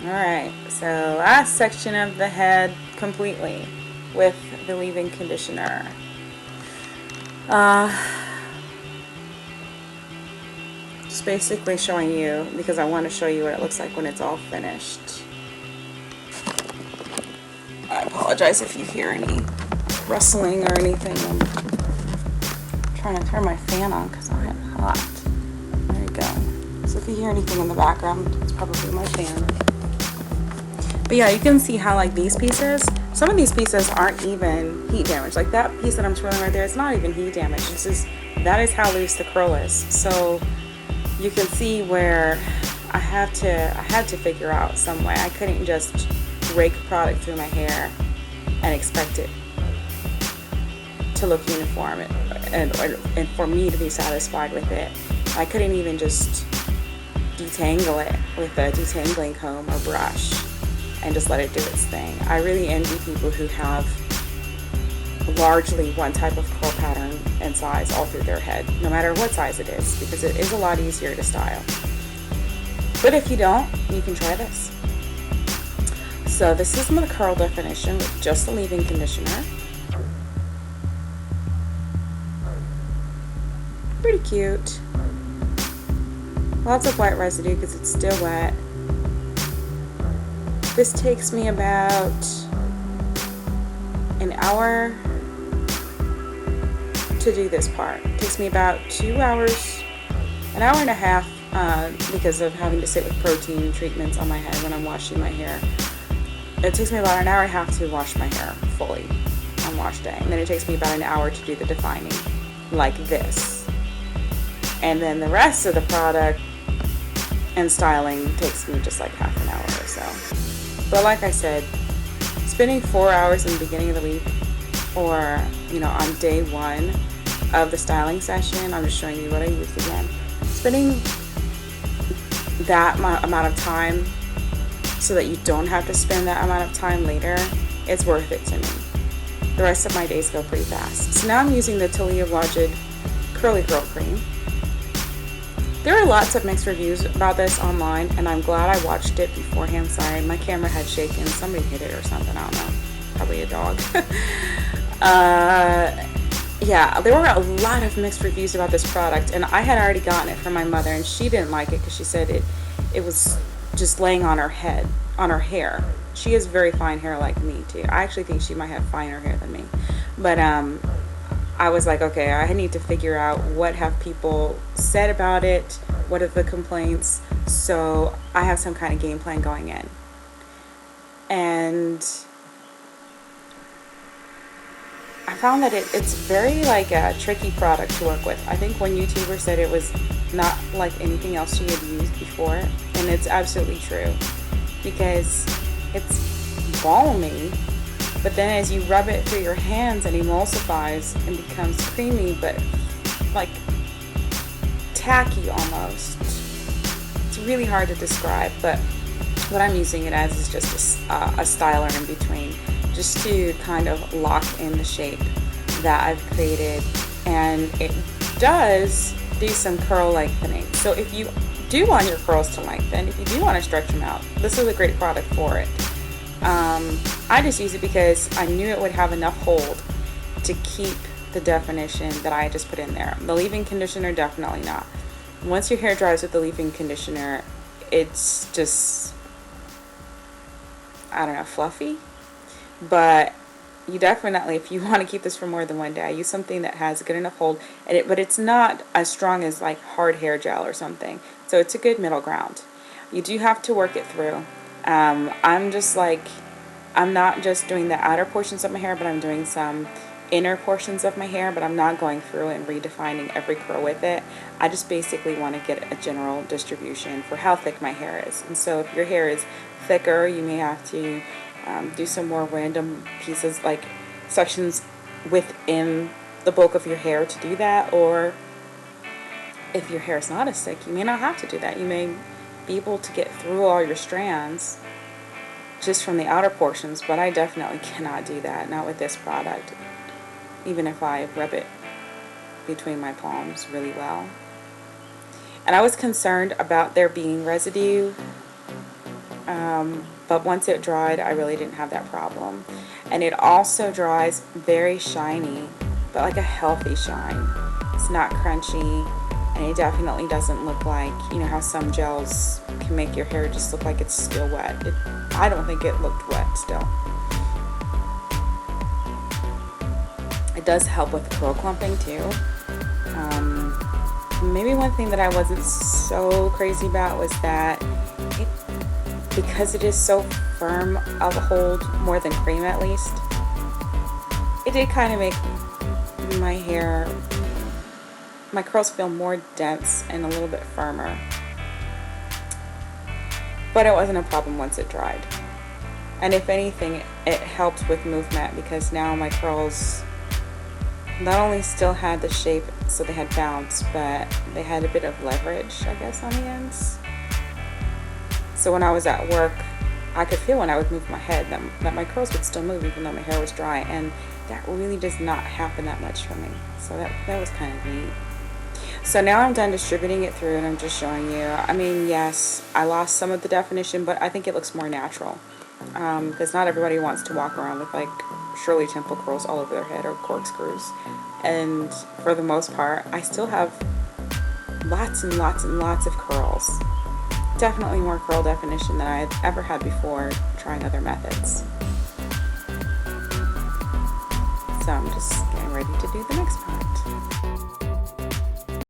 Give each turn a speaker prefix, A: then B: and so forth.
A: Alright, so last section of the head completely with the leave-in conditioner. Just basically showing you, because I want to show you what it looks like when it's all finished. I apologize if you hear any rustling or anything. I'm trying to turn my fan on because I'm getting hot. There you go. So if you hear anything in the background, it's probably my fan. But yeah, you can see how like these pieces, some of these pieces aren't even heat damaged. Like that piece that I'm twirling right there, it's not even heat damaged. It's just, that is how loose the curl is. So you can see where I had to figure out some way. I couldn't just rake product through my hair and expect it to look uniform and for me to be satisfied with it. I couldn't even just detangle it with a detangling comb or brush and just let it do its thing. I really envy people who have largely one type of curl pattern and size all through their head, no matter what size it is, because it is a lot easier to style. But if you don't, you can try this. So this is my curl definition with just the leave-in conditioner. Pretty cute. Lots of white residue because it's still wet. This takes me about an hour to do this part. It takes me about 2 hours, an hour and a half, because of having to sit with protein treatments on my head when I'm washing my hair. It takes me about an hour and a half to wash my hair fully on wash day, and then it takes me about an hour to do the defining like this, and then the rest of the product and styling takes me just like half an hour or so. But like I said, spending 4 hours in the beginning of the week, or on day one of the styling session, I'm just showing you what I used again, spending that amount of time so that you don't have to spend that amount of time later, it's worth it to me. The rest of my days go pretty fast. So now I'm using the Taliah Waajid Curly Curl Cream. There are lots of mixed reviews about this online, and I'm glad I watched it beforehand. Sorry, my camera had shaken. Somebody hit it or something, I don't know. Probably a dog. Yeah, there were a lot of mixed reviews about this product, and I had already gotten it from my mother, and she didn't like it because she said it was just laying on her head, on her hair. She has very fine hair like me too. I actually think she might have finer hair than me. But I was like, okay, I need to figure out what have people said about it, what are the complaints, so I have some kind of game plan going in. And I found that it's very like a tricky product to work with. I think one YouTuber said it was not like anything else she had used before, and it's absolutely true, because it's balmy, but then as you rub it through your hands, it emulsifies and becomes creamy, but like tacky almost. It's really hard to describe, but what I'm using it as is just a styler in between, just to kind of lock in the shape that I've created. And it does do some curl lengthening. So if you do want your curls to lengthen, if you do want to stretch them out, this is a great product for it. I just use it because I knew it would have enough hold to keep the definition that I just put in there. The leave-in conditioner, definitely not. Once your hair dries with the leave-in conditioner, it's just, I don't know, fluffy. But you definitely, if you want to keep this for more than one day, use something that has good enough hold, but it's not as strong as like hard hair gel or something. So it's a good middle ground. You do have to work it through. I'm not just doing the outer portions of my hair, but I'm doing some inner portions of my hair, but I'm not going through and redefining every curl with it. I just basically want to get a general distribution for how thick my hair is. And so if your hair is thicker, you may have to do some more random pieces, like sections within the bulk of your hair to do that. Or if your hair is not as thick, you may not have to do that. You may be able to get through all your strands just from the outer portions, but I definitely cannot do that, not with this product, even if I rub it between my palms really well. And I was concerned about there being residue But once it dried, I really didn't have that problem. And it also dries very shiny, but like a healthy shine. It's not crunchy, and it definitely doesn't look like, you know, how some gels can make your hair just look like it's still wet. I don't think it looked wet still. It does help with curl clumping too. Maybe one thing that I wasn't so crazy about was that because it is so firm of a hold, more than cream at least, it did kind of make my hair, my curls feel more dense and a little bit firmer. But it wasn't a problem once it dried. And if anything, it helped with movement, because now my curls not only still had the shape, so they had bounce, but they had a bit of leverage, I guess, on the ends. So when I was at work, I could feel when I would move my head that my curls would still move even though my hair was dry, and that really does not happen that much for me. So that was kind of neat. So now I'm done distributing it through, and I'm just showing you. I mean, yes, I lost some of the definition, but I think it looks more natural, because not everybody wants to walk around with like Shirley Temple curls all over their head or corkscrews. And for the most part, I still have lots and lots and lots of curls. Definitely more curl definition than I had ever had before trying other methods. So I'm just getting ready to do the next part.